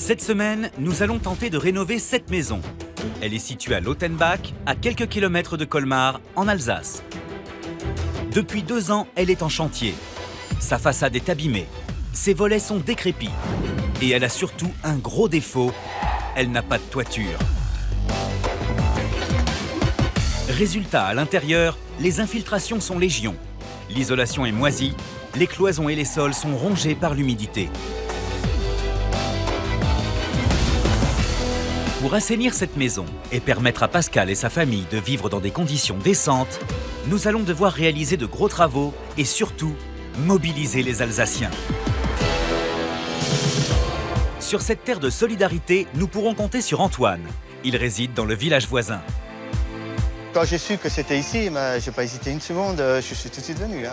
Cette semaine, nous allons tenter de rénover cette maison. Elle est située à Lautenbach, à quelques kilomètres de Colmar, en Alsace. Depuis 2 ans, elle est en chantier. Sa façade est abîmée, ses volets sont décrépits. Et elle a surtout un gros défaut, elle n'a pas de toiture. Résultat, à l'intérieur, les infiltrations sont légion. L'isolation est moisie, les cloisons et les sols sont rongés par l'humidité. Pour assainir cette maison et permettre à Pascal et sa famille de vivre dans des conditions décentes, nous allons devoir réaliser de gros travaux et surtout mobiliser les Alsaciens. Sur cette terre de solidarité, nous pourrons compter sur Antoine. Il réside dans le village voisin. Quand j'ai su que c'était ici, j'ai pas hésité une seconde, je suis tout de suite venu.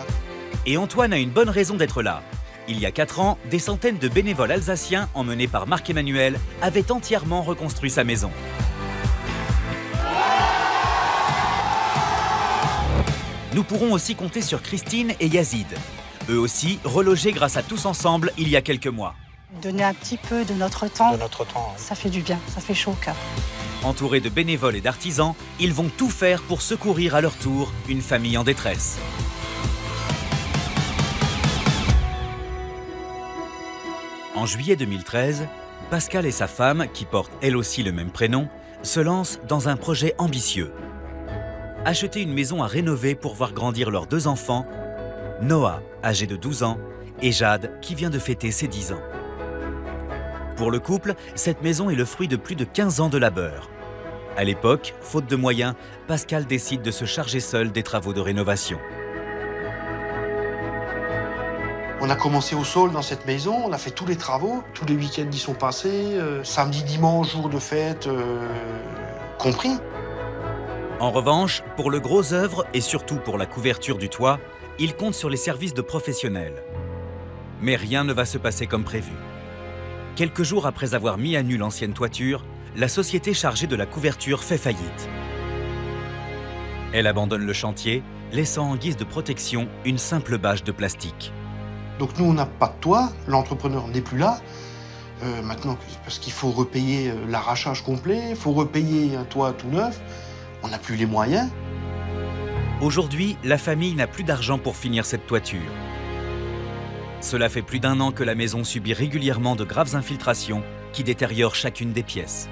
Et Antoine a une bonne raison d'être là. Il y a 4 ans, des centaines de bénévoles alsaciens, emmenés par Marc-Emmanuel, avaient entièrement reconstruit sa maison. Nous pourrons aussi compter sur Christine et Yazid. Eux aussi, relogés grâce à Tous Ensemble il y a quelques mois. Donner un petit peu de notre temps, oui. Ça fait du bien, ça fait chaud au cœur. Entourés de bénévoles et d'artisans, ils vont tout faire pour secourir à leur tour une famille en détresse. En juillet 2013, Pascal et sa femme, qui portent elle aussi le même prénom, se lancent dans un projet ambitieux. Acheter une maison à rénover pour voir grandir leurs 2 enfants, Noah, âgé de 12 ans, et Jade, qui vient de fêter ses 10 ans. Pour le couple, cette maison est le fruit de plus de 15 ans de labeur. À l'époque, faute de moyens, Pascal décide de se charger seul des travaux de rénovation. On a commencé au sol dans cette maison, on a fait tous les travaux, tous les week-ends y sont passés, samedi, dimanche, jour de fête, compris. En revanche, pour le gros œuvre et surtout pour la couverture du toit, il compte sur les services de professionnels. Mais rien ne va se passer comme prévu. Quelques jours après avoir mis à nu l'ancienne toiture, la société chargée de la couverture fait faillite. Elle abandonne le chantier, laissant en guise de protection une simple bâche de plastique. Donc nous, on n'a pas de toit, l'entrepreneur n'est plus là. Maintenant, parce qu'il faut repayer l'arrachage complet, il faut repayer un toit tout neuf, on n'a plus les moyens. Aujourd'hui, la famille n'a plus d'argent pour finir cette toiture. Cela fait plus d'1 an que la maison subit régulièrement de graves infiltrations qui détériorent chacune des pièces.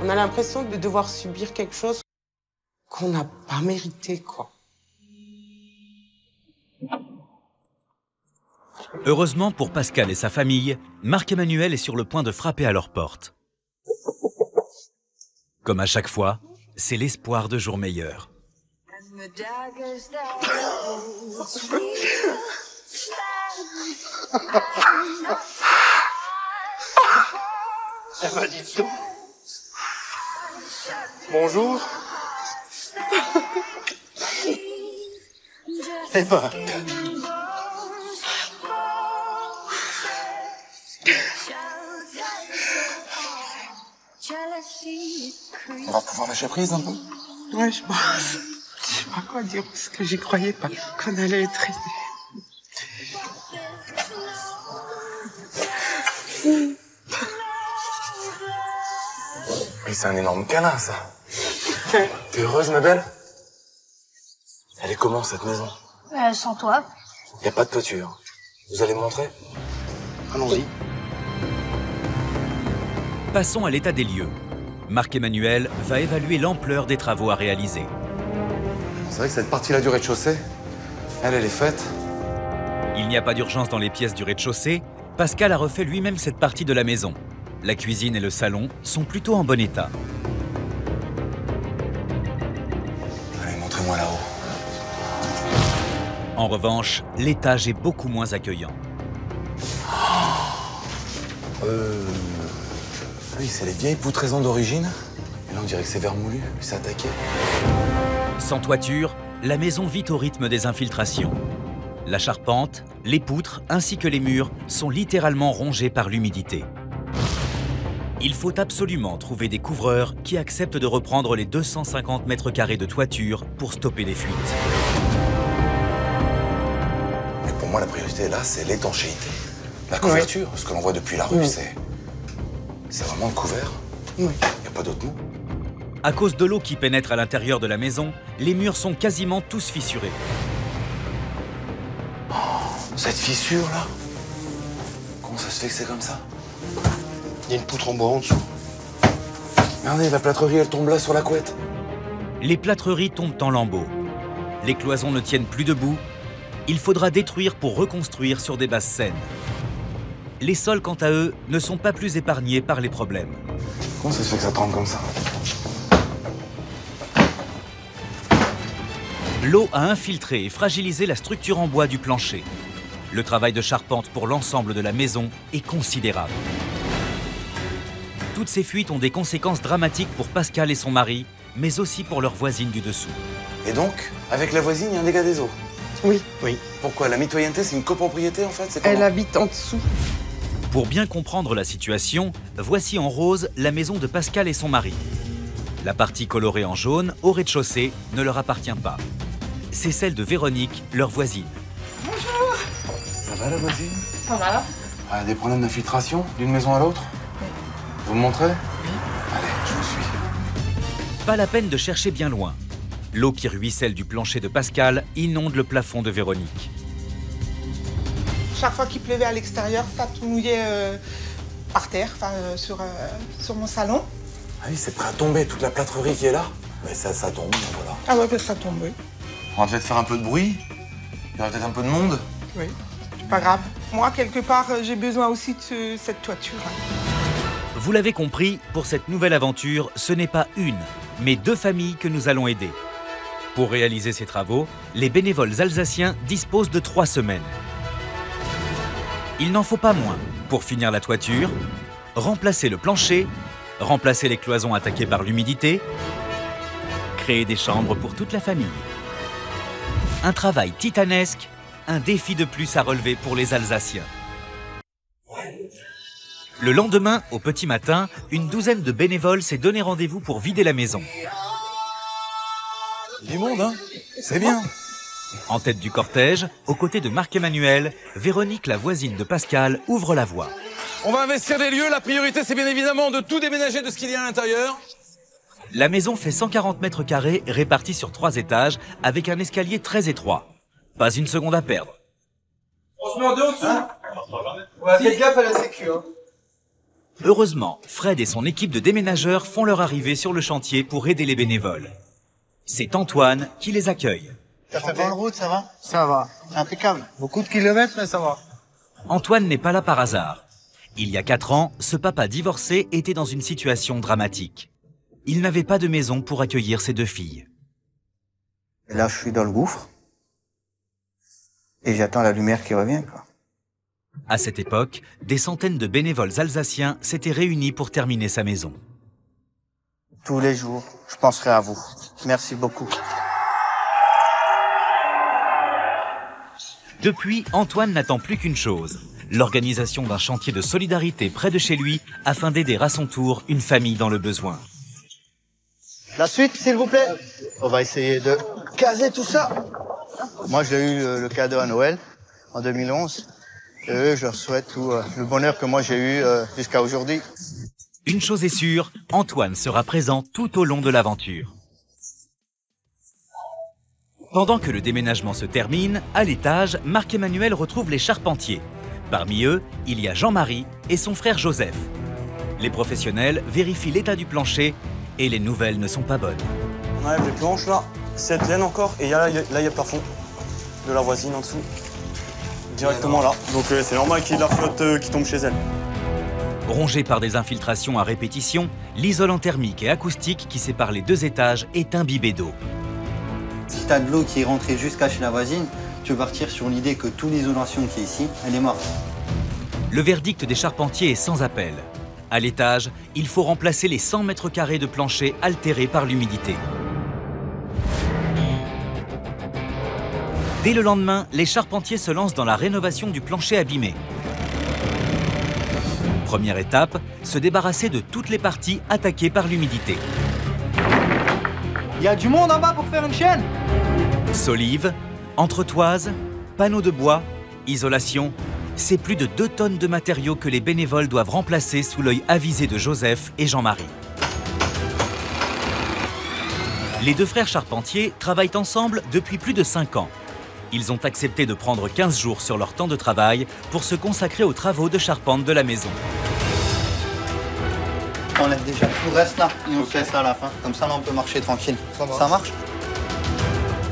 On a l'impression de devoir subir quelque chose qu'on n'a pas mérité, quoi. Heureusement pour Pascal et sa famille, Marc-Emmanuel est sur le point de frapper à leur porte. Comme à chaque fois, c'est l'espoir de jours meilleurs. Elle m'a dit tout. Bonjour. Eh ben. On va pouvoir lâcher prise un peu? Ouais, je pense. Je sais pas quoi dire parce que j'y croyais pas qu'on allait être aidé. Mais c'est un énorme câlin, ça. T'es heureuse, ma belle? Elle est comment, cette maison? Sans toi. Y a pas de toiture. Vous allez me montrer? Allons-y. Passons à l'état des lieux. Marc-Emmanuel va évaluer l'ampleur des travaux à réaliser. C'est vrai que cette partie-là du rez-de-chaussée, elle est faite. Il n'y a pas d'urgence dans les pièces du rez-de-chaussée. Pascal a refait lui-même cette partie de la maison. La cuisine et le salon sont plutôt en bon état. Allez, montrez-moi là-haut. En revanche, l'étage est beaucoup moins accueillant. Oui, c'est les vieilles poutraisons d'origine. Et là, on dirait que c'est vermoulu, puis c'est attaqué. Sans toiture, la maison vit au rythme des infiltrations. La charpente, les poutres ainsi que les murs sont littéralement rongés par l'humidité. Il faut absolument trouver des couvreurs qui acceptent de reprendre les 250 mètres carrés de toiture pour stopper les fuites. Mais pour moi, la priorité là, c'est l'étanchéité. La couverture, ce que l'on voit depuis la rue, c'est vraiment le couvert. Oui. Il n'y a pas d'autre mot. À cause de l'eau qui pénètre à l'intérieur de la maison, les murs sont quasiment tous fissurés. Cette fissure là, comment ça se fait que c'est comme ça? Il y a une poutre en bois en dessous. Regardez, la plâtrerie elle tombe là sur la couette. Les plâtreries tombent en lambeaux. Les cloisons ne tiennent plus debout. Il faudra détruire pour reconstruire sur des bases saines. Les sols, quant à eux, ne sont pas plus épargnés par les problèmes. Comment ça se fait que ça tremble comme ça? L'eau a infiltré et fragilisé la structure en bois du plancher. Le travail de charpente pour l'ensemble de la maison est considérable. Toutes ces fuites ont des conséquences dramatiques pour Pascal et son mari, mais aussi pour leur voisine du dessous. Et donc, avec la voisine, il y a un dégât des eaux. Oui. Oui. Pourquoi? La mitoyenneté, c'est une copropriété en fait? C'est comment? Elle habite en dessous. Pour bien comprendre la situation, voici en rose la maison de Pascal et son mari. La partie colorée en jaune, au rez-de-chaussée, ne leur appartient pas. C'est celle de Véronique, leur voisine. Ça va la voisine? Ça va. Ah, des problèmes d'infiltration d'une maison à l'autre? Vous me montrez? Oui. Allez, je vous suis. Pas la peine de chercher bien loin. L'eau qui ruisselle du plancher de Pascal inonde le plafond de Véronique. Chaque fois qu'il pleuvait à l'extérieur, ça tout mouillait par terre, sur mon salon. Ah oui, c'est prêt à tomber, toute la plâtrerie qui est là. Mais ça tombe, voilà. Ah ouais, ça tombe, oui. On va peut-être faire un peu de bruit. Il y aura peut-être un peu de monde. Oui, c'est pas grave. Moi, quelque part, j'ai besoin aussi de cette toiture. Vous l'avez compris, pour cette nouvelle aventure, ce n'est pas une, mais 2 familles que nous allons aider. Pour réaliser ces travaux, les bénévoles alsaciens disposent de 3 semaines. Il n'en faut pas moins pour finir la toiture, remplacer le plancher, remplacer les cloisons attaquées par l'humidité, créer des chambres pour toute la famille. Un travail titanesque, un défi de plus à relever pour les Alsaciens. Le lendemain, au petit matin, une douzaine de bénévoles s'est donné rendez-vous pour vider la maison. Du monde, hein? C'est bien. En tête du cortège, aux côtés de Marc-Emmanuel, Véronique, la voisine de Pascal, ouvre la voie. On va investir des lieux. La priorité, c'est bien évidemment de tout déménager de ce qu'il y a à l'intérieur. La maison fait 140 mètres carrés répartis sur 3 étages avec un escalier très étroit. Pas une seconde à perdre. On se met en deux au-dessous. Faites gaffe à la sécu, hein. Heureusement, Fred et son équipe de déménageurs font leur arrivée sur le chantier pour aider les bénévoles. C'est Antoine qui les accueille. T'as fait bonne route, ça va? Ça va. Impeccable. Beaucoup de kilomètres, mais ça va. Antoine n'est pas là par hasard. Il y a 4 ans, ce papa divorcé était dans une situation dramatique. Il n'avait pas de maison pour accueillir ses 2 filles. Et là, je suis dans le gouffre. Et j'attends la lumière qui revient, quoi. À cette époque, des centaines de bénévoles alsaciens s'étaient réunis pour terminer sa maison. Tous les jours, je penserai à vous. Merci beaucoup. Depuis, Antoine n'attend plus qu'une chose, l'organisation d'un chantier de solidarité près de chez lui afin d'aider à son tour une famille dans le besoin. La suite, s'il vous plaît. On va essayer de caser tout ça. Moi, j'ai eu le cadeau à Noël en 2011. Et eux, je leur souhaite tout le bonheur que moi j'ai eu jusqu'à aujourd'hui. Une chose est sûre, Antoine sera présent tout au long de l'aventure. Pendant que le déménagement se termine, à l'étage, Marc-Emmanuel retrouve les charpentiers. Parmi eux, il y a Jean-Marie et son frère Joseph. Les professionnels vérifient l'état du plancher et les nouvelles ne sont pas bonnes. On enlève les planches là, cette laine encore, et là il y a le plafond de la voisine en dessous. Directement là. Donc c'est normal qu'il y ait de la flotte qui tombe chez elle. Rongé par des infiltrations à répétition, l'isolant thermique et acoustique qui sépare les 2 étages est imbibé d'eau. Si t'as de l'eau qui est rentrée jusqu'à chez la voisine, tu peux partir sur l'idée que toute l'isolation qui est ici, elle est morte. Le verdict des charpentiers est sans appel. À l'étage, il faut remplacer les 100 mètres carrés de plancher altérés par l'humidité. Dès le lendemain, les charpentiers se lancent dans la rénovation du plancher abîmé. Première étape, se débarrasser de toutes les parties attaquées par l'humidité. Il y a du monde en bas pour faire une chaîne. Solives, entretoises, panneaux de bois, isolation, c'est plus de 2 tonnes de matériaux que les bénévoles doivent remplacer sous l'œil avisé de Joseph et Jean-Marie. Les deux frères charpentiers travaillent ensemble depuis plus de 5 ans. Ils ont accepté de prendre 15 jours sur leur temps de travail pour se consacrer aux travaux de charpente de la maison. On enlève déjà tout le reste là, et on fait ça à la fin. Comme ça, là, on peut marcher tranquille. Ça marche?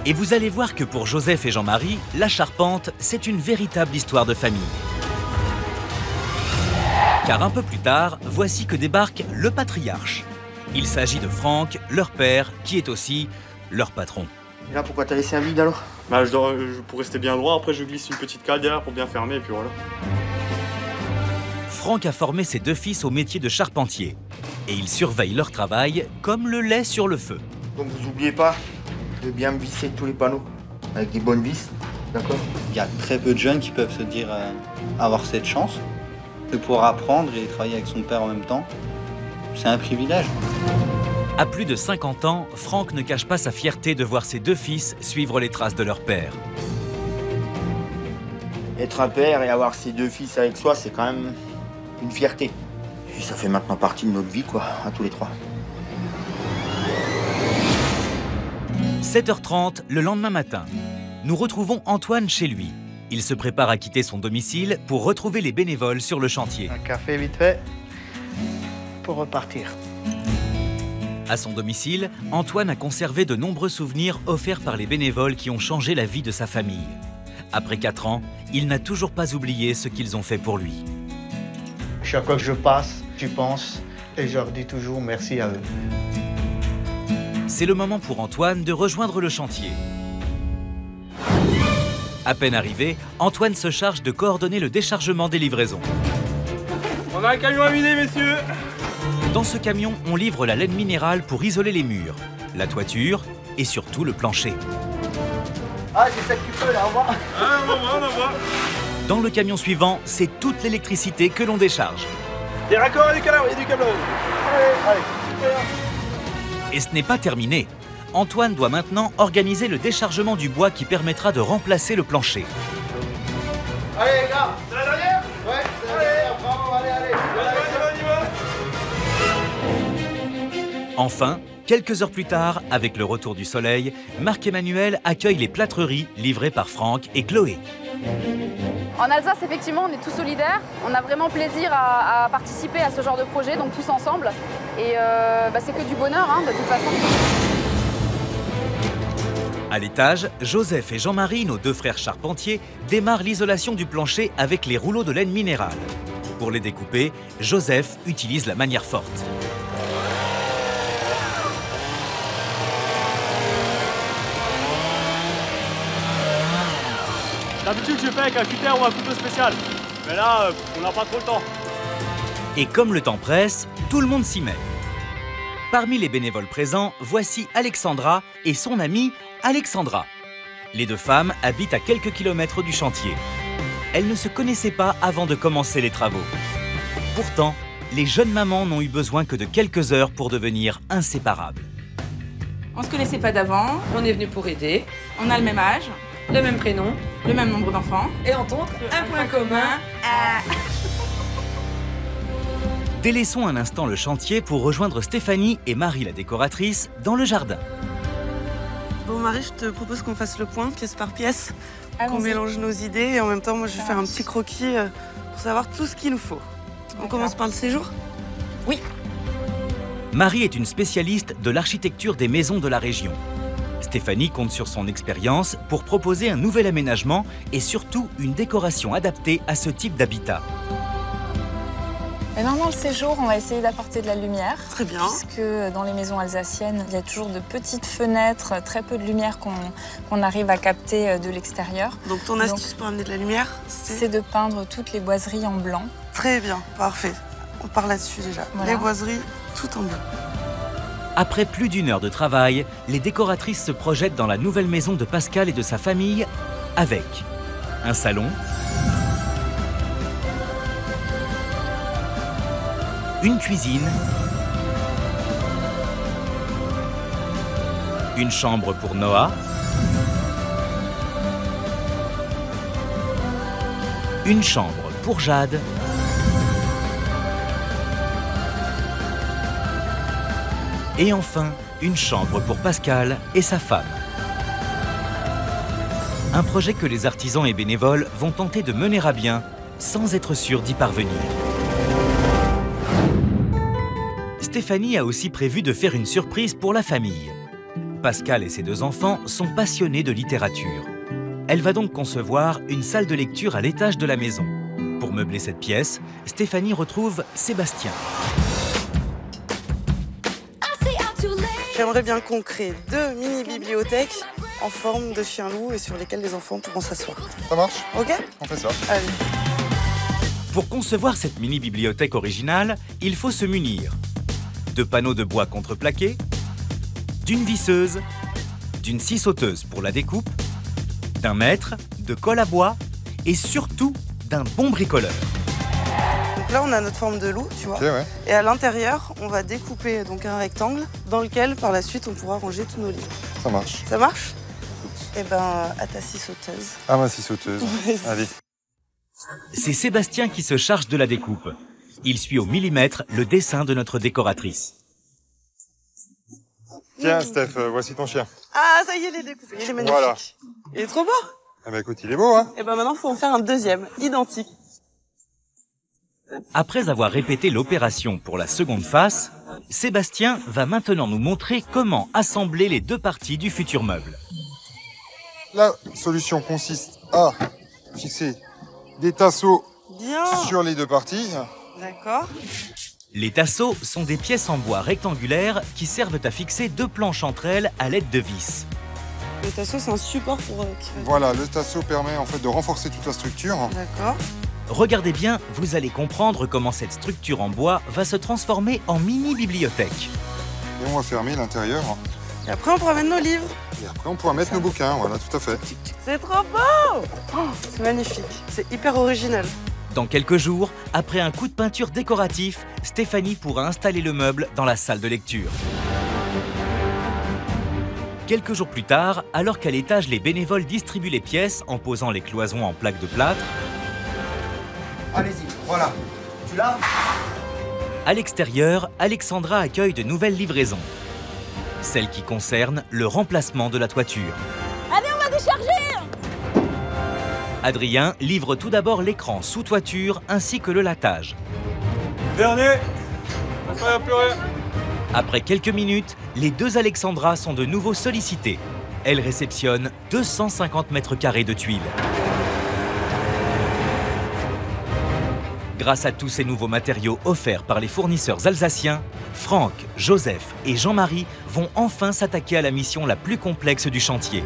Et vous allez voir que pour Joseph et Jean-Marie, la charpente, c'est une véritable histoire de famille. Car un peu plus tard, voici que débarque le patriarche. Il s'agit de Franck, leur père, qui est aussi leur patron. Et là, pourquoi t'as laissé un vide alors? Bah, pour rester bien droit, après je glisse une petite cale derrière pour bien fermer et puis voilà. Franck a formé ses 2 fils au métier de charpentier. Et il surveille leur travail comme le lait sur le feu. Donc vous n'oubliez pas de bien visser tous les panneaux avec des bonnes vis, d'accord? Il y a très peu de jeunes qui peuvent se dire avoir cette chance de pouvoir apprendre et travailler avec son père en même temps. C'est un privilège. À plus de 50 ans, Franck ne cache pas sa fierté de voir ses 2 fils suivre les traces de leur père. Être un père et avoir ses 2 fils avec soi, c'est quand même une fierté. Et ça fait maintenant partie de notre vie, quoi, à tous les 3. 7h30 le lendemain matin. Nous retrouvons Antoine chez lui. Il se prépare à quitter son domicile pour retrouver les bénévoles sur le chantier. Un café vite fait pour repartir. À son domicile, Antoine a conservé de nombreux souvenirs offerts par les bénévoles qui ont changé la vie de sa famille. Après 4 ans, il n'a toujours pas oublié ce qu'ils ont fait pour lui. Chaque fois que je passe, j'y pense et je leur dis toujours merci à eux. C'est le moment pour Antoine de rejoindre le chantier. À peine arrivé, Antoine se charge de coordonner le déchargement des livraisons. On a un camion à vider, messieurs! Dans ce camion, on livre la laine minérale pour isoler les murs, la toiture et surtout le plancher. Ah, c'est ça que tu peux là, au revoir. Ah, on envoie. Dans le camion suivant, c'est toute l'électricité que l'on décharge. Des raccords et du câblage. Allez. Et ce n'est pas terminé. Antoine doit maintenant organiser le déchargement du bois qui permettra de remplacer le plancher. Allez les gars, c'est la dernière? Ouais, c'est la dernière, bravo, allez. Enfin, quelques heures plus tard, avec le retour du soleil, Marc-Emmanuel accueille les plâtreries livrées par Franck et Chloé. En Alsace, effectivement, on est tous solidaires. On a vraiment plaisir à participer à ce genre de projet, donc tous ensemble. Et c'est que du bonheur, hein, de toute façon. À l'étage, Joseph et Jean-Marie, nos 2 frères charpentiers, démarrent l'isolation du plancher avec les rouleaux de laine minérale. Pour les découper, Joseph utilise la manière forte. D'habitude, je fais avec un cutter ou un couteau spécial. Mais là, on n'a pas trop le temps. Et comme le temps presse, tout le monde s'y met. Parmi les bénévoles présents, voici Alexandra et son amie Alexandra. Les 2 femmes habitent à quelques kilomètres du chantier. Elles ne se connaissaient pas avant de commencer les travaux. Pourtant, les jeunes mamans n'ont eu besoin que de quelques heures pour devenir inséparables. On ne se connaissait pas d'avant, on est venu pour aider. On a le même âge, le même prénom, le même nombre d'enfants. Et entre autres, un point commun. Délaissons un instant le chantier pour rejoindre Stéphanie et Marie, la décoratrice, dans le jardin. Bon Marie, je te propose qu'on fasse le point, pièce par pièce, qu'on mélange nos idées et en même temps, moi je vais faire un petit croquis pour savoir tout ce qu'il nous faut. On commence par le séjour? Oui. Marie est une spécialiste de l'architecture des maisons de la région. Stéphanie compte sur son expérience pour proposer un nouvel aménagement et surtout une décoration adaptée à ce type d'habitat. Et dans le séjour, on va essayer d'apporter de la lumière. Très bien. Puisque dans les maisons alsaciennes, il y a toujours de petites fenêtres, très peu de lumière qu'on arrive à capter de l'extérieur. Donc ton astuce pour amener de la lumière, c'est de peindre toutes les boiseries en blanc. Très bien, parfait. On part là-dessus déjà. Voilà. Les boiseries, tout en blanc. Après plus d'1 heure de travail, les décoratrices se projettent dans la nouvelle maison de Pascal et de sa famille avec un salon, une cuisine, une chambre pour Noah, une chambre pour Jade et enfin une chambre pour Pascal et sa femme. Un projet que les artisans et bénévoles vont tenter de mener à bien sans être sûrs d'y parvenir. Stéphanie a aussi prévu de faire une surprise pour la famille. Pascal et ses 2 enfants sont passionnés de littérature. Elle va donc concevoir une salle de lecture à l'étage de la maison. Pour meubler cette pièce, Stéphanie retrouve Sébastien. J'aimerais bien qu'on crée 2 mini-bibliothèques en forme de chien-loup et sur lesquelles les enfants pourront s'asseoir. Ça marche? Ok? On fait ça. Allez. Pour concevoir cette mini-bibliothèque originale, il faut se munir de panneaux de bois contreplaqués, d'une visseuse, d'une scie sauteuse pour la découpe, d'un mètre, de colle à bois et surtout d'un bon bricoleur. Donc là, on a notre forme de loup, tu vois. Okay, ouais. Et à l'intérieur, on va découper donc un rectangle dans lequel, par la suite, on pourra ranger tous nos livres. Ça marche. Ça marche? Eh ben, à ta scie sauteuse. Ah, ma scie sauteuse. Allez. C'est Sébastien qui se charge de la découpe. Il suit au millimètre le dessin de notre décoratrice. Tiens, Steph, voici ton chien. Ah, ça y est, il est découpé. Il est magnifique. Voilà. Il est trop beau. Ah bah écoute, il est beau, hein. Et ben maintenant, il faut en faire un deuxième, identique. Après avoir répété l'opération pour la seconde face, Sébastien va maintenant nous montrer comment assembler les 2 parties du futur meuble. La solution consiste à fixer des tasseaux sur les 2 parties. D'accord. Les tasseaux sont des pièces en bois rectangulaires qui servent à fixer 2 planches entre elles à l'aide de vis. Le tasseau, c'est un support pour... Voilà, le tasseau permet en fait de renforcer toute la structure. D'accord. Regardez bien, vous allez comprendre comment cette structure en bois va se transformer en mini-bibliothèque. Et on va fermer l'intérieur. Et après, on pourra mettre nos livres. Et après, on pourra mettre nos bouquins, voilà, tout à fait. C'est trop beau! Oh, c'est magnifique, c'est hyper original. Dans quelques jours, après un coup de peinture décoratif, Stéphanie pourra installer le meuble dans la salle de lecture. Quelques jours plus tard, alors qu'à l'étage les bénévoles distribuent les pièces en posant les cloisons en plaques de plâtre, allez-y, voilà. Tu l'as? à l'extérieur, Alexandra accueille de nouvelles livraisons. Celles qui concernent le remplacement de la toiture. Allez, on va décharger! Adrien livre tout d'abord l'écran sous toiture ainsi que le latage. Dernier, ça va plus rien. Après quelques minutes, les 2 Alexandra sont de nouveau sollicitées. Elles réceptionnent 250 mètres carrés de tuiles. Grâce à tous ces nouveaux matériaux offerts par les fournisseurs alsaciens, Franck, Joseph et Jean-Marie vont enfin s'attaquer à la mission la plus complexe du chantier.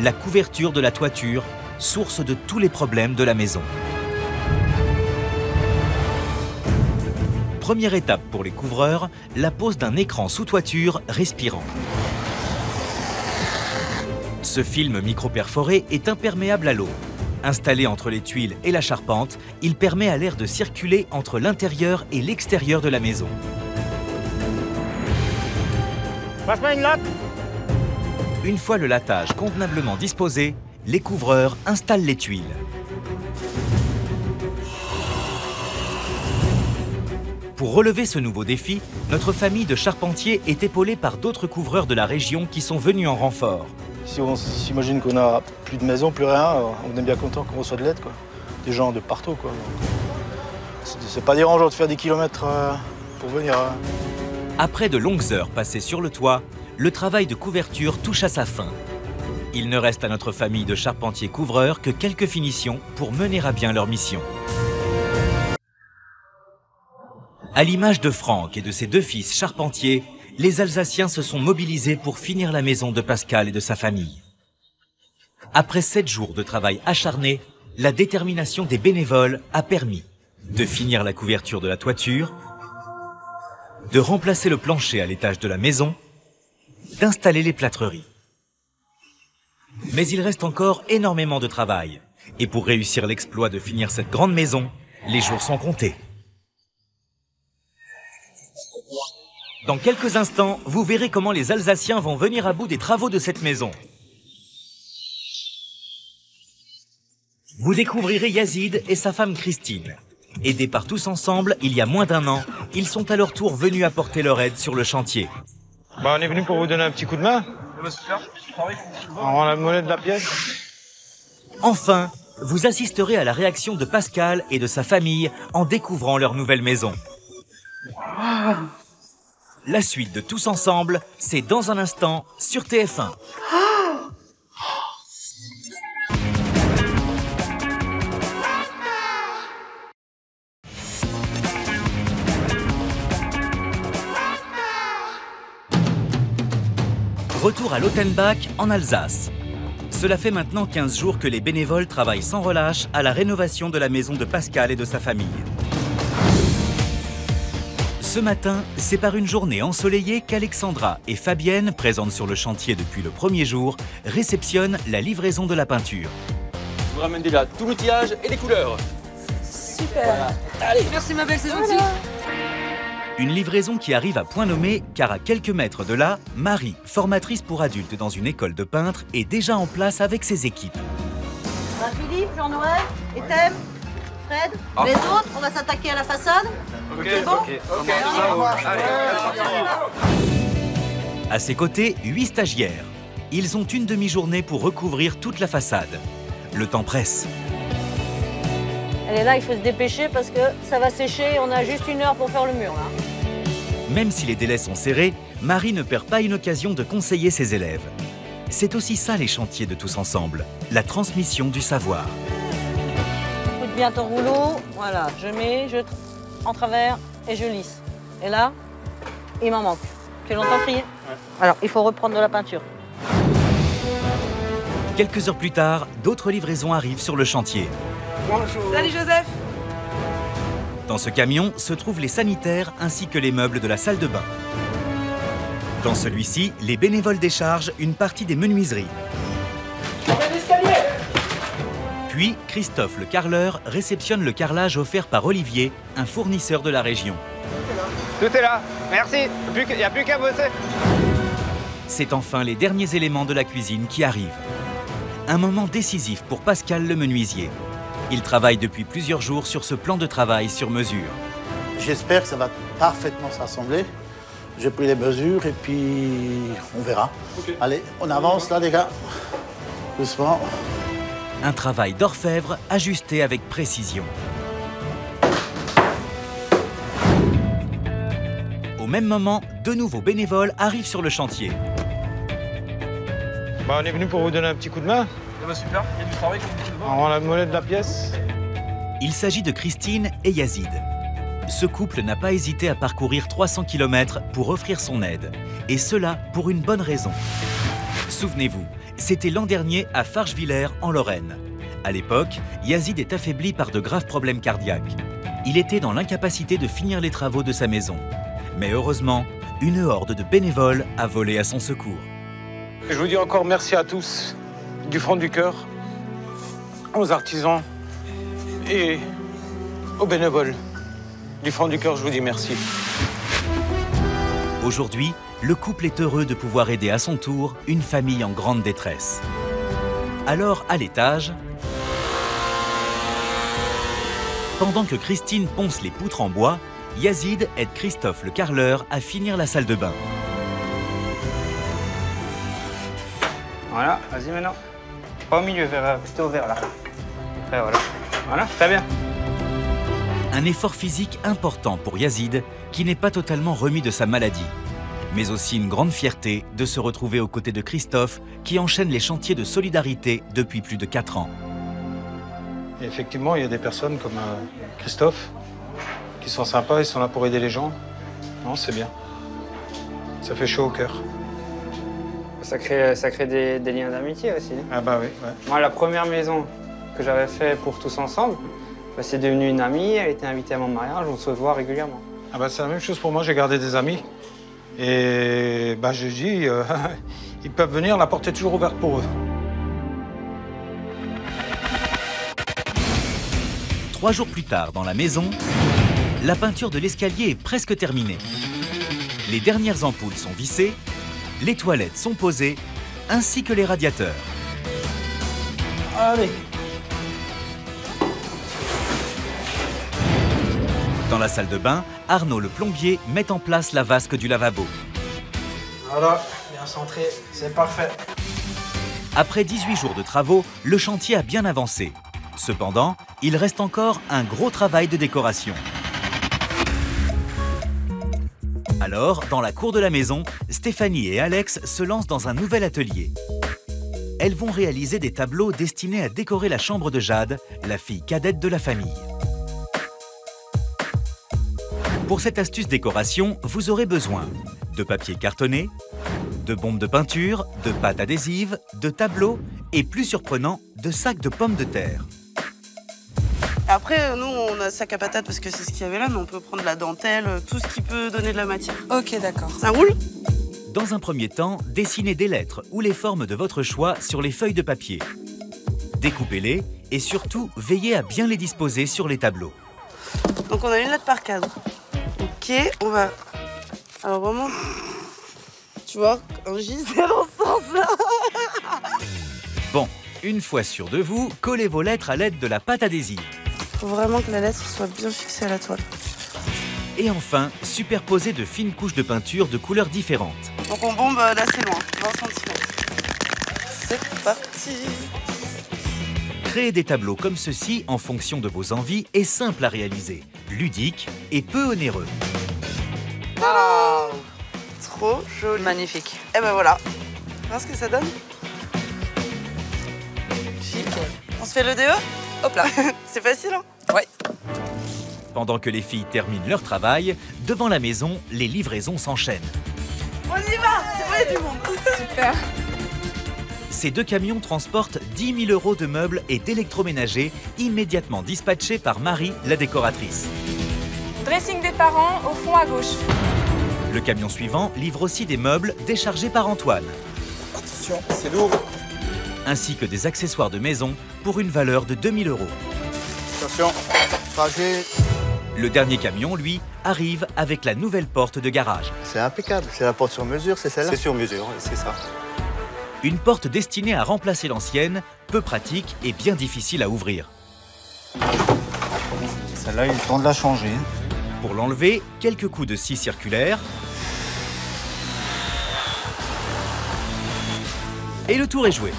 La couverture de la toiture, source de tous les problèmes de la maison. Première étape pour les couvreurs, la pose d'un écran sous toiture respirant. Ce film micro-perforé est imperméable à l'eau. Installé entre les tuiles et la charpente, il permet à l'air de circuler entre l'intérieur et l'extérieur de la maison. Passe-moi une latte. Une fois le latage convenablement disposé, les couvreurs installent les tuiles. Pour relever ce nouveau défi, notre famille de charpentiers est épaulée par d'autres couvreurs de la région qui sont venus en renfort. Si on s'imagine qu'on a plus de maison, plus rien, on est bien content qu'on reçoit de l'aide, quoi. Des gens de partout, quoi. C'est pas dérangeant de faire des kilomètres pour venir. Après de longues heures passées sur le toit, le travail de couverture touche à sa fin. Il ne reste à notre famille de charpentiers couvreurs que quelques finitions pour mener à bien leur mission. À l'image de Franck et de ses 2 fils charpentiers, les Alsaciens se sont mobilisés pour finir la maison de Pascal et de sa famille. Après 7 jours de travail acharné, la détermination des bénévoles a permis de finir la couverture de la toiture, de remplacer le plancher à l'étage de la maison, d'installer les plâtreries. Mais il reste encore énormément de travail. Et pour réussir l'exploit de finir cette grande maison, les jours sont comptés. Dans quelques instants, vous verrez comment les Alsaciens vont venir à bout des travaux de cette maison. Vous découvrirez Yazid et sa femme Christine. Aidés par Tous Ensemble, il y a moins d'1 an, ils sont à leur tour venus apporter leur aide sur le chantier. On est venu pour vous donner un petit coup de main. On rend la monnaie de la pièce. Enfin, vous assisterez à la réaction de Pascal et de sa famille en découvrant leur nouvelle maison. La suite de Tous Ensemble, c'est dans un instant sur TF1. Retour à Lautenbach, en Alsace. Cela fait maintenant 15 jours que les bénévoles travaillent sans relâche à la rénovation de la maison de Pascal et de sa famille. Ce matin, c'est par une journée ensoleillée qu'Alexandra et Fabienne, présentes sur le chantier depuis le premier jour, réceptionnent la livraison de la peinture. Je vous ramène déjà tout l'outillage et les couleurs. Super. Voilà. Allez. Merci ma belle, c'est gentil. Une livraison qui arrive à point nommé, car à quelques mètres de là, Marie, formatrice pour adultes dans une école de peintres, est déjà en place avec ses équipes. Philippe, Jean-Noël, Ethem, Fred, les autres, on va s'attaquer à la façade. C'est bon Allez. À ses côtés, 8 stagiaires. Ils ont une demi-journée pour recouvrir toute la façade. Le temps presse. Elle est là, il faut se dépêcher parce que ça va sécher. On a juste 1 heure pour faire le mur, là. Même si les délais sont serrés, Marie ne perd pas une occasion de conseiller ses élèves. C'est aussi ça les chantiers de Tous Ensemble, la transmission du savoir. Écoute bien ton rouleau. Voilà, je mets, en travers et je lisse. Et là, il m'en manque. Tu l'entends crier? Alors, il faut reprendre de la peinture. Quelques heures plus tard, d'autres livraisons arrivent sur le chantier. Bonjour. Salut Joseph. Dans ce camion se trouvent les sanitaires ainsi que les meubles de la salle de bain. Dans celui-ci, les bénévoles déchargent une partie des menuiseries. Puis, Christophe le carreleur réceptionne le carrelage offert par Olivier, un fournisseur de la région. Tout est là, merci, il n'y a plus qu'à bosser. C'est enfin les derniers éléments de la cuisine qui arrivent. Un moment décisif pour Pascal le menuisier. Il travaille depuis plusieurs jours sur ce plan de travail sur mesure. J'espère que ça va parfaitement s'assembler. J'ai pris les mesures et puis on verra. Okay. Allez, on avance là les gars. Doucement. Un travail d'orfèvre ajusté avec précision. Au même moment, 2 nouveaux bénévoles arrivent sur le chantier. On est venu pour vous donner un petit coup de main. Super, il y a du travail comme vous. On rend la monnaie de la pièce. Il s'agit de Christine et Yazid. Ce couple n'a pas hésité à parcourir 300 km pour offrir son aide. Et cela pour une bonne raison. Souvenez-vous, c'était l'an dernier à Farchevillers, en Lorraine. À l'époque, Yazid est affaibli par de graves problèmes cardiaques. Il était dans l'incapacité de finir les travaux de sa maison. Mais heureusement, une horde de bénévoles a volé à son secours. Je vous dis encore merci à tous, du fond du cœur, aux artisans et aux bénévoles. Du fond du cœur, je vous dis merci. Aujourd'hui, le couple est heureux de pouvoir aider à son tour une famille en grande détresse. Alors, à l'étage, pendant que Christine ponce les poutres en bois, Yazid aide Christophe le carreleur à finir la salle de bain. Voilà, vas-y maintenant. Pas au milieu, plutôt vers là. Après, voilà. Voilà, très bien. Un effort physique important pour Yazid, qui n'est pas totalement remis de sa maladie. Mais aussi une grande fierté de se retrouver aux côtés de Christophe, qui enchaîne les chantiers de solidarité depuis plus de 4 ans. Et effectivement, il y a des personnes comme Christophe, qui sont sympas, ils sont là pour aider les gens. Non, c'est bien. Ça fait chaud au cœur. Ça crée des liens d'amitié aussi. Ah bah oui, ouais. Moi, la première maison que j'avais fait pour Tous Ensemble, c'est devenu une amie, elle était invitée à mon mariage, on se voit régulièrement. Ah bah c'est la même chose pour moi, j'ai gardé des amis. Et bah je dis, ils peuvent venir, la porte est toujours ouverte pour eux. 3 jours plus tard, dans la maison, la peinture de l'escalier est presque terminée. Les dernières ampoules sont vissées, les toilettes sont posées, ainsi que les radiateurs. Allez. Dans la salle de bain, Arnaud le plombier met en place la vasque du lavabo. Voilà, bien centré, c'est parfait. Après 18 jours de travaux, le chantier a bien avancé. Cependant, il reste encore un gros travail de décoration. Alors, dans la cour de la maison, Stéphanie et Alex se lancent dans un nouvel atelier. Elles vont réaliser des tableaux destinés à décorer la chambre de Jade, la fille cadette de la famille. Pour cette astuce décoration, vous aurez besoin de papier cartonné, de bombes de peinture, de pâte adhésive, de tableaux et, plus surprenant, de sacs de pommes de terre. Après, nous, on a sac à patates parce que c'est ce qu'il y avait là, mais on peut prendre de la dentelle, tout ce qui peut donner de la matière. Ok, d'accord. Ça roule? Dans un premier temps, dessinez des lettres ou les formes de votre choix sur les feuilles de papier. Découpez-les et surtout, veillez à bien les disposer sur les tableaux. Donc on a une lettre par cadre. Ok, on va... Alors vraiment... Tu vois, un J, c'est dans ce sens-là. Bon, une fois sûr de vous, collez vos lettres à l'aide de la pâte adhésive. Faut vraiment que la lettre soit bien fixée à la toile. Et enfin, superposez de fines couches de peinture de couleurs différentes. Donc on bombe d'assez loin, 20 cm. C'est parti. Créer des tableaux comme ceci en fonction de vos envies est simple à réaliser, ludique et peu onéreux. Oh, trop joli. Magnifique. Et ben voilà. Voir ce que ça donne. Chic. On se fait le DE? Hop là. C'est facile, hein? Ouais. Pendant que les filles terminent leur travail, devant la maison, les livraisons s'enchaînent. On y va! C'est vrai, du monde. Super. Ces 2 camions transportent 10 000 € de meubles et d'électroménagers immédiatement dispatchés par Marie, la décoratrice. Dressing des parents au fond à gauche. Le camion suivant livre aussi des meubles déchargés par Antoine. Attention, c'est lourd. Ainsi que des accessoires de maison pour une valeur de 2 000 €. Attention, fragile. Le dernier camion, lui, arrive avec la nouvelle porte de garage. C'est impeccable, c'est la porte sur mesure, c'est celle-là? C'est sur mesure, c'est ça. Une porte destinée à remplacer l'ancienne, peu pratique et bien difficile à ouvrir. Celle-là, il est temps de la changer. Pour l'enlever, quelques coups de scie circulaire. Et le tour est joué.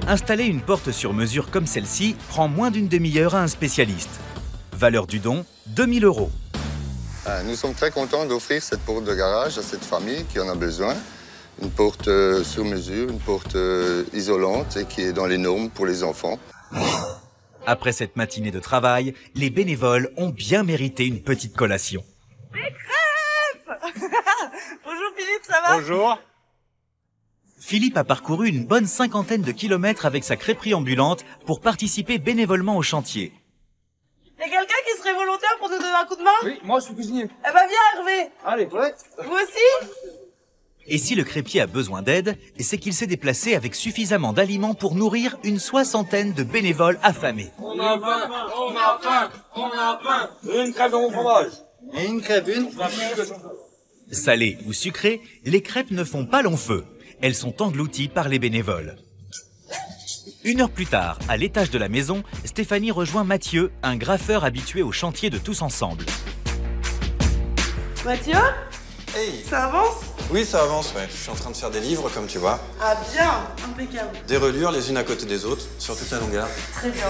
Installer une porte sur mesure comme celle-ci prend moins d'une demi-heure à un spécialiste. Valeur du don, 2 000 €. Nous sommes très contents d'offrir cette porte de garage à cette famille qui en a besoin. Une porte sur mesure, une porte isolante et qui est dans les normes pour les enfants. Après cette matinée de travail, les bénévoles ont bien mérité une petite collation. Des crêpes. Bonjour Philippe, ça va? Bonjour. Philippe a parcouru une bonne 50aine de kilomètres avec sa crêperie ambulante pour participer bénévolement au chantier. Y'a quelqu'un qui serait volontaire pour nous donner un coup de main? Oui, moi je suis cuisinier. Eh ben viens Hervé. Allez. Ouais. Vous aussi? Et si le crêpier a besoin d'aide, c'est qu'il s'est déplacé avec suffisamment d'aliments pour nourrir une 60aine de bénévoles affamés. On a faim, on a faim, on a faim. Une crêpe dans mon fromage. Et une crêpe, une. Salées ou sucrées, les crêpes ne font pas long feu. Elles sont englouties par les bénévoles. 1 heure plus tard, à l'étage de la maison, Stéphanie rejoint Mathieu, un graffeur habitué au chantier de Tous Ensemble. Mathieu? Hey. Ça avance? Oui, ça avance, ouais. Je suis en train de faire des livres, comme tu vois. Ah bien, impeccable. Des reliures les unes à côté des autres, sur toute la longueur. Très bien.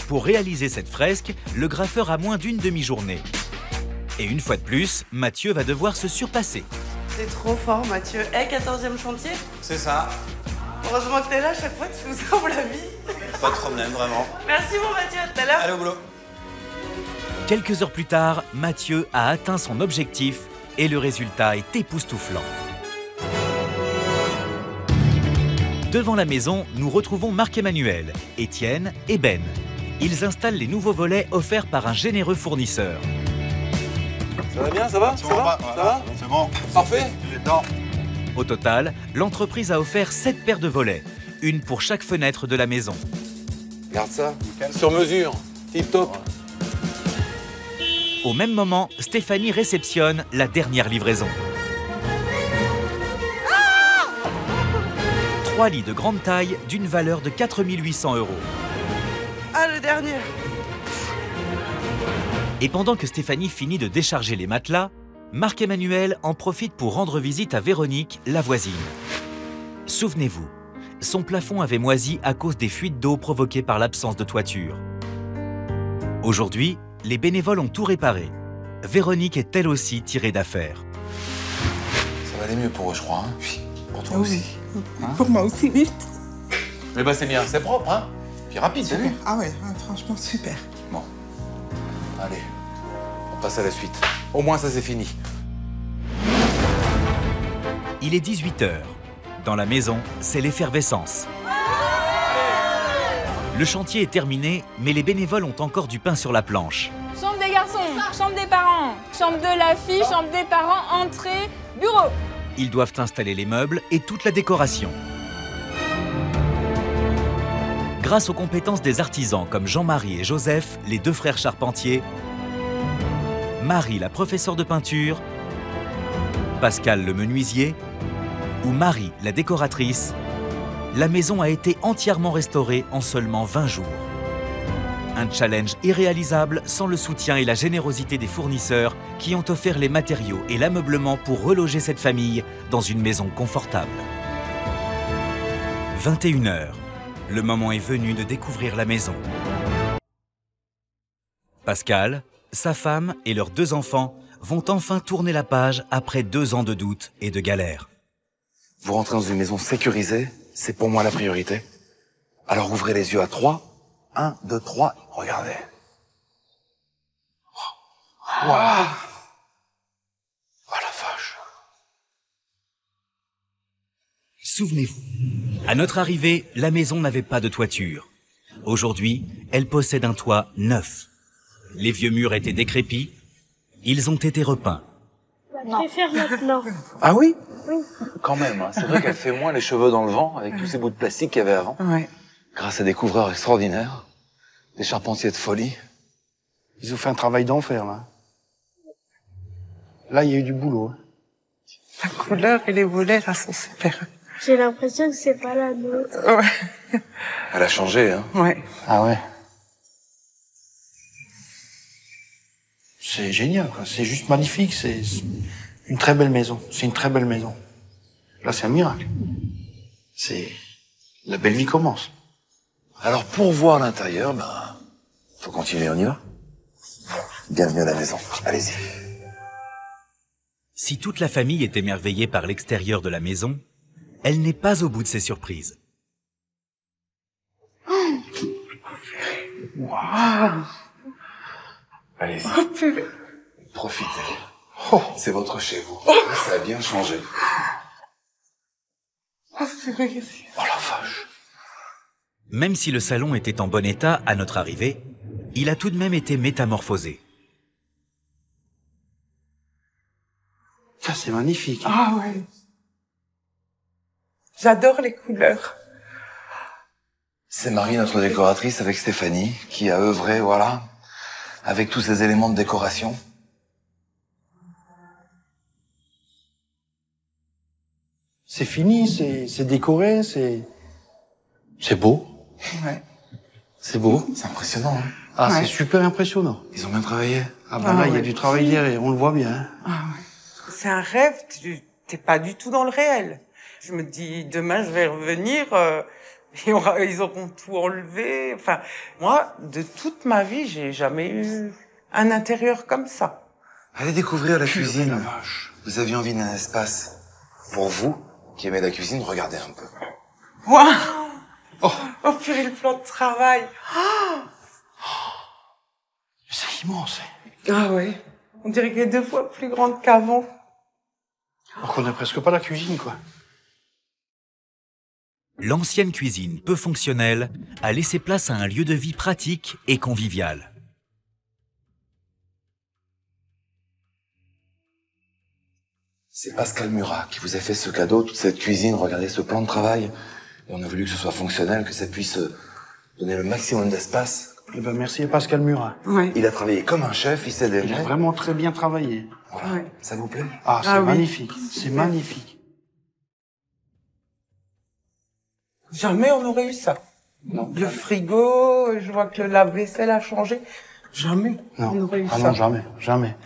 Pour réaliser cette fresque, le graffeur a moins d'une demi-journée. Et une fois de plus, Mathieu va devoir se surpasser. C'est trop fort Mathieu. 14e chantier? C'est ça. Heureusement que t'es là, chaque fois tu nous sauves la vie. Pas de problème, vraiment. Merci mon Mathieu, à tout à l'heure. Allez au boulot. Quelques heures plus tard, Mathieu a atteint son objectif et le résultat est époustouflant. Devant la maison, nous retrouvons Marc-Emmanuel, Étienne et Ben. Ils installent les nouveaux volets offerts par un généreux fournisseur. Ça va bien, ça va? Ça va? Ça va? C'est bon. Parfait. Au total, l'entreprise a offert 7 paires de volets, une pour chaque fenêtre de la maison. Regarde ça. Sur mesure. Tip top. Au même moment, Stéphanie réceptionne la dernière livraison. 3 lits de grande taille d'une valeur de 4 800 €. Ah, le dernier. Et pendant que Stéphanie finit de décharger les matelas, Marc-Emmanuel en profite pour rendre visite à Véronique, la voisine. Souvenez-vous, son plafond avait moisi à cause des fuites d'eau provoquées par l'absence de toiture. Aujourd'hui, les bénévoles ont tout réparé. Véronique est elle aussi tirée d'affaire. Ça va aller mieux pour eux, je crois. Hein. Oui, pour toi aussi. Hein? Pour moi aussi, oui. Mais bah c'est bien, c'est propre, hein. Puis rapide, c'est vu. Ah ouais, franchement, super. Bon. Allez, on passe à la suite. Au moins, ça c'est fini. Il est 18h. Dans la maison, c'est l'effervescence. Le chantier est terminé, mais les bénévoles ont encore du pain sur la planche. Chambre des garçons, chambre des parents, chambre de la fille, chambre des parents, entrée, bureau. Ils doivent installer les meubles et toute la décoration. Grâce aux compétences des artisans comme Jean-Marie et Joseph, les deux frères charpentiers, Marie, la professeure de peinture, Pascal, le menuisier, ou Marie, la décoratrice, la maison a été entièrement restaurée en seulement 20 jours. Un challenge irréalisable sans le soutien et la générosité des fournisseurs qui ont offert les matériaux et l'ameublement pour reloger cette famille dans une maison confortable. 21h. Le moment est venu de découvrir la maison. Pascal, sa femme et leurs 2 enfants vont enfin tourner la page après 2 ans de doute et de galère. Vous rentrez dans une maison sécurisée, c'est pour moi la priorité. Alors ouvrez les yeux à 3. 1, 2, 3, regardez. Waouh! Oh la vache! Souvenez-vous, à notre arrivée, la maison n'avait pas de toiture. Aujourd'hui, elle possède un toit neuf. Les vieux murs étaient décrépits, ils ont été repeints. Je préfère maintenant. Ah oui? Oui. Quand même, hein. C'est vrai qu'elle fait moins les cheveux dans le vent avec tous ces bouts de plastique qu'il y avait avant. Ouais. Grâce à des couvreurs extraordinaires, des charpentiers de folie. Ils ont fait un travail d'enfer, là. Là, il y a eu du boulot. Hein. La couleur et les volets, là, sont super. J'ai l'impression que c'est pas la nôtre. Ouais. Elle a changé, hein? Ouais. Ah ouais. C'est génial, quoi. C'est juste magnifique. C'est une très belle maison. C'est une très belle maison. Là, c'est un miracle. C'est... La belle vie commence. Alors, pour voir l'intérieur, ben, faut continuer, on y va. Bienvenue à la maison. Allez-y. Si toute la famille est émerveillée par l'extérieur de la maison, elle n'est pas au bout de ses surprises. Waouh! Allez-y. Oh, purée. Profitez. Oh. C'est votre chez vous. Oh. Ça a bien changé. Oh, purée. Oh la vache. Même si le salon était en bon état à notre arrivée, il a tout de même été métamorphosé. Ça, c'est magnifique. Ah ouais. J'adore les couleurs. C'est Marie, notre décoratrice, avec Stéphanie, qui a œuvré, voilà, avec tous ces éléments de décoration. C'est fini, c'est décoré, c'est beau. Ouais. C'est beau. C'est impressionnant, hein? Ah, Ouais. c'est super impressionnant. Ils ont bien travaillé. Ah bah là, il y a du travail derrière, on le voit bien. Hein. Ah ouais. C'est un rêve, t'es pas du tout dans le réel. Je me dis, demain, je vais revenir, ils auront tout enlevé. Enfin, moi, de toute ma vie, j'ai jamais eu un intérieur comme ça. Allez découvrir la cuisine. Vous aviez envie d'un espace pour vous, qui aimez la cuisine, regardez un peu. Waouh! Oh purée, le plan de travail. C'est immense. Ah ouais. On dirait qu'elle est 2 fois plus grande qu'avant. On connaît presque pas la cuisine, quoi. L'ancienne cuisine peu fonctionnelle a laissé place à un lieu de vie pratique et convivial. C'est Pascal Murat qui vous a fait ce cadeau, toute cette cuisine, regardez ce plan de travail. Et on a voulu que ce soit fonctionnel, que ça puisse donner le maximum d'espace. Eh ben, merci à Pascal Murat. Ouais. Il a travaillé comme un chef, il s'est Il a dévoué. vraiment très bien travaillé. Voilà. Ouais. Ça vous plaît? Ah, c'est Ah oui. magnifique. C'est magnifique. Jamais on aurait eu ça. Non. Le frigo, je vois que le lave-vaisselle a changé. Jamais. Non, On aurait eu ça. non, jamais, jamais.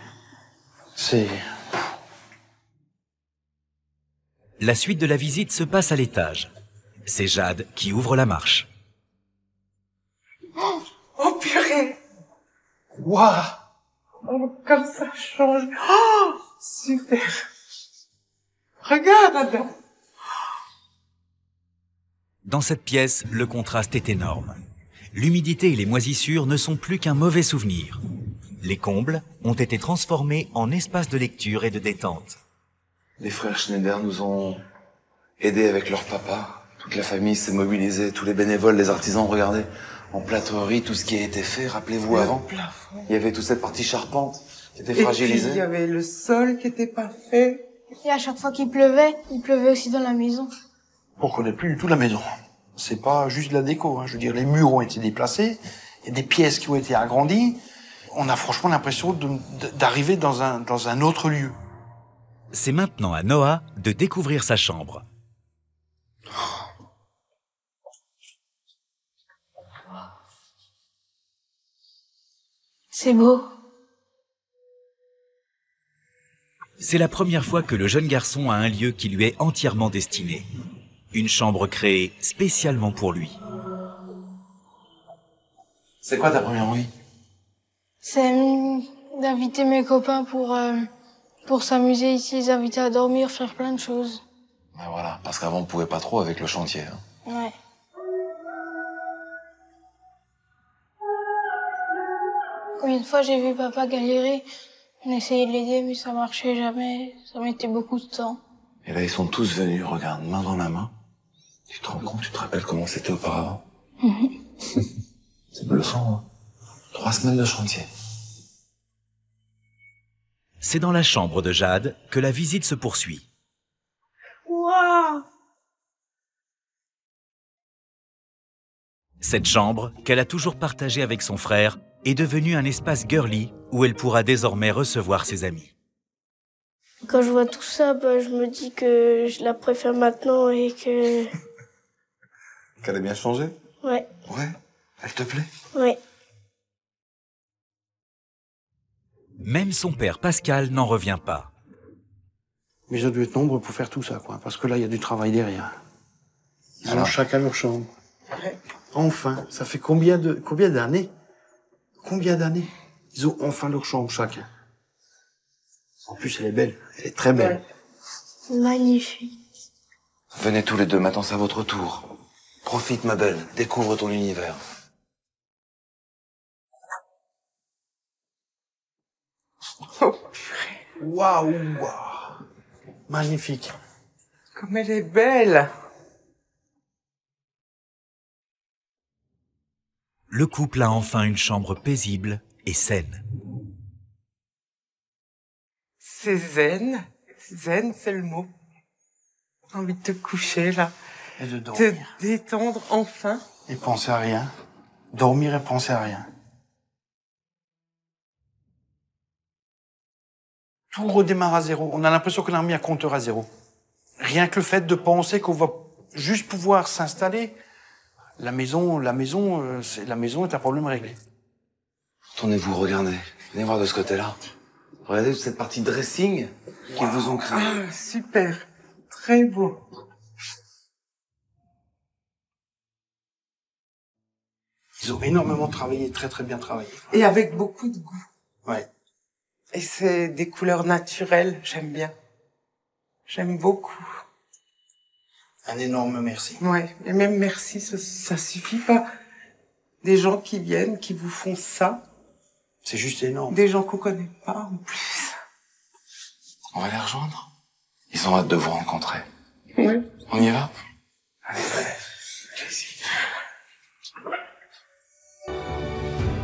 C'est... La suite de la visite se passe à l'étage. C'est Jade qui ouvre la marche. Oh purée! Waouh! Oh, comme ça change. Oh, super! Regarde, Adam! Dans cette pièce, le contraste est énorme. L'humidité et les moisissures ne sont plus qu'un mauvais souvenir. Les combles ont été transformés en espaces de lecture et de détente. Les frères Schneider nous ont aidés avec leur papa. Toute la famille s'est mobilisée, tous les bénévoles, les artisans, regardez. En plâtrerie, tout ce qui a été fait, rappelez-vous avant. Plafond. Il y avait toute cette partie charpente qui était Et fragilisée. puis, il y avait le sol qui était pas fait. Et à chaque fois qu'il pleuvait, il pleuvait aussi dans la maison. On connaît plus du tout la maison. C'est pas juste de la déco, hein. Je veux dire, les murs ont été déplacés, il y a des pièces qui ont été agrandies. On a franchement l'impression d'arriver dans un autre lieu. C'est maintenant à Noah de découvrir sa chambre. C'est beau. C'est la première fois que le jeune garçon a un lieu qui lui est entièrement destiné. Une chambre créée spécialement pour lui. C'est quoi ta première envie? C'est d'inviter mes copains pour s'amuser ici, les inviter à dormir, faire plein de choses. Ben voilà, parce qu'avant on pouvait pas trop avec le chantier. Hein. Ouais. Combien de fois j'ai vu papa galérer, on essayait de l'aider mais ça marchait jamais, ça mettait beaucoup de temps. Et là ils sont tous venus, regarde, main dans la main. Tu te rends compte, tu te rappelles comment c'était auparavant? C'est bluffant, hein. 3 semaines de chantier. C'est dans la chambre de Jade que la visite se poursuit. Waouh! Cette chambre, qu'elle a toujours partagée avec son frère, est devenue un espace girly où elle pourra désormais recevoir ses amis. Quand je vois tout ça, je me dis que je la préfère maintenant et que... Qu'elle a bien changé? Ouais. Ouais. Elle te plaît? Ouais. Même son père Pascal n'en revient pas. Mais ils ont dû être nombreux pour faire tout ça, quoi. Parce que là, il y a du travail derrière. Ils ont chacun leur chambre. Ouais. Enfin, ça fait combien d'années? Combien d'années? Ils ont enfin leur chambre chacun. En plus, elle est belle. Elle est très belle. Ouais. Magnifique. Venez tous les deux, maintenant c'est à votre tour. Profite ma belle, découvre ton univers. Oh purée. Waouh! Magnifique. Comme elle est belle. Le couple a enfin une chambre paisible et saine. C'est zen. Zen, c'est le mot. J'ai envie de te coucher, là. Et de dormir. Te détendre, enfin. Et penser à rien. Dormir et penser à rien. Tout redémarre à zéro. On a l'impression qu'on a mis un compteur à zéro. Rien que le fait de penser qu'on va juste pouvoir s'installer, la maison est un problème réglé. Tournez-vous, regardez. Venez voir de ce côté-là. Regardez toute cette partie dressing qu'ils vous ont créée. Ah, super. Très beau. Ils ont énormément travaillé, très très bien travaillé. Et avec beaucoup de goût. Ouais. Et c'est des couleurs naturelles, j'aime bien. J'aime beaucoup. Un énorme merci. Ouais, et même merci, ça suffit pas. Des gens qui viennent, qui vous font ça. C'est juste énorme. Des gens qu'on connaît pas, en plus. On va les rejoindre. Ils ont hâte de vous rencontrer. Oui. On y va? Allez,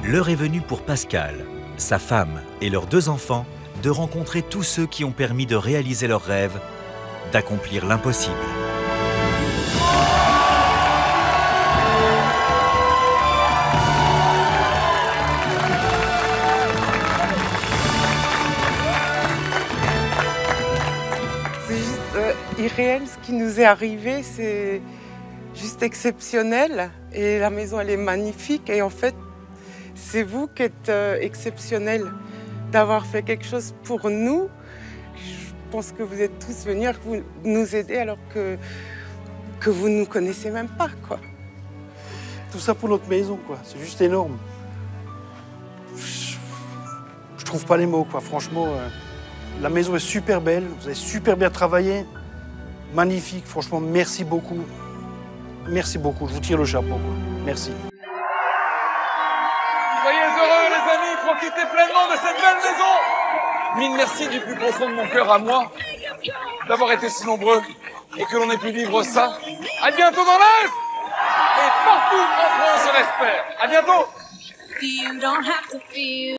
L'heure est venue pour Pascal, sa femme et leurs 2 enfants de rencontrer tous ceux qui ont permis de réaliser leurs rêves, d'accomplir l'impossible. C'est juste irréel ce qui nous est arrivé, c'est juste exceptionnel. Et la maison, elle est magnifique. Et en fait, c'est vous qui êtes exceptionnels d'avoir fait quelque chose pour nous. Je pense que vous êtes tous venus nous aider alors que vous ne nous connaissez même pas, quoi. Tout ça pour notre maison, quoi. C'est juste énorme. Je trouve pas les mots, quoi. Franchement, la maison est super belle. Vous avez super bien travaillé. Magnifique. Franchement, merci beaucoup. Merci beaucoup. Je vous tire le chapeau, quoi. Merci. Soyez heureux, les amis. Profitez pleinement de cette belle maison. Mille merci du plus profond de mon cœur à moi d'avoir été si nombreux et que l'on ait pu vivre ça. À bientôt dans l'Est et partout en France, on l'espère. À bientôt.